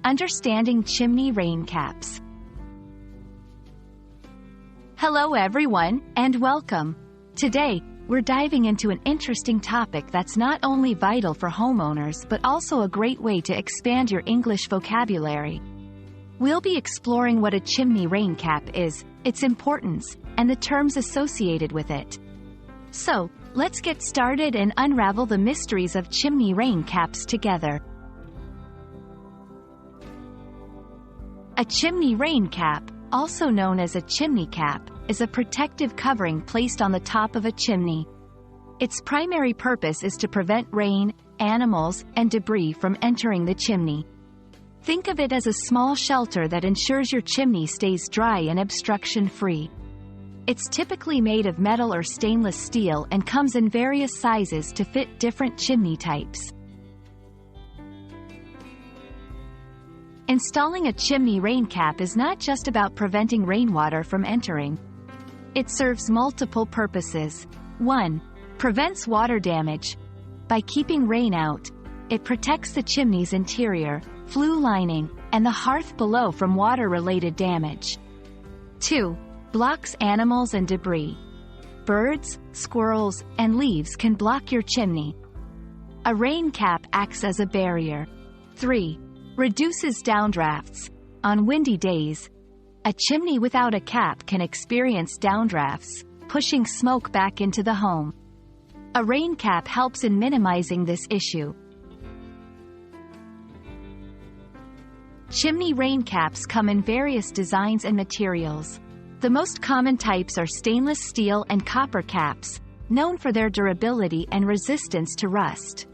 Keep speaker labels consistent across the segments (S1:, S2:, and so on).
S1: Understanding Chimney Rain Caps. Hello everyone, and welcome. Today, we're diving into an interesting topic that's not only vital for homeowners but also a great way to expand your English vocabulary. We'll be exploring what a chimney rain cap is, its importance, and the terms associated with it. So, let's get started and unravel the mysteries of chimney rain caps together. A chimney rain cap, also known as a chimney cap, is a protective covering placed on the top of a chimney. Its primary purpose is to prevent rain, animals, and debris from entering the chimney. Think of it as a small shelter that ensures your chimney stays dry and obstruction-free. It's typically made of metal or stainless steel and comes in various sizes to fit different chimney types. Installing a chimney rain cap is not just about preventing rainwater from entering. It serves multiple purposes. 1. Prevents water damage. By keeping rain out, it protects the chimney's interior, flue lining, and the hearth below from water-related damage. 2. Blocks animals and debris. Birds, squirrels, and leaves can block your chimney. A rain cap acts as a barrier. 3. Reduces downdrafts. On windy days, a chimney without a cap can experience downdrafts, pushing smoke back into the home. A rain cap helps in minimizing this issue. Chimney rain caps come in various designs and materials. The most common types are stainless steel and copper caps, known for their durability and resistance to rust.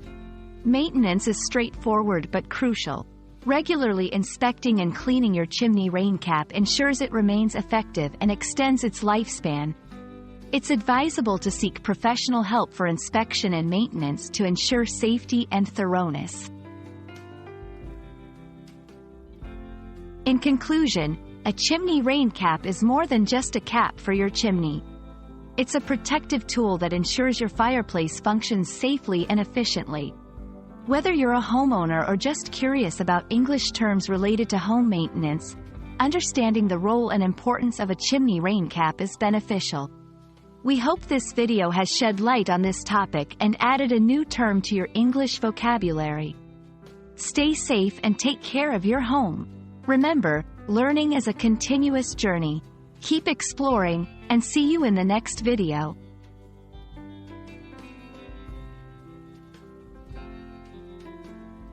S1: Maintenance is straightforward but crucial. Regularly inspecting and cleaning your chimney rain cap ensures it remains effective and extends its lifespan. It's advisable to seek professional help for inspection and maintenance to ensure safety and thoroughness. In conclusion, a chimney rain cap is more than just a cap for your chimney. It's a protective tool that ensures your fireplace functions safely and efficiently. Whether you're a homeowner or just curious about English terms related to home maintenance, understanding the role and importance of a chimney rain cap is beneficial. We hope this video has shed light on this topic and added a new term to your English vocabulary. Stay safe and take care of your home. Remember, learning is a continuous journey. Keep exploring, and see you in the next video.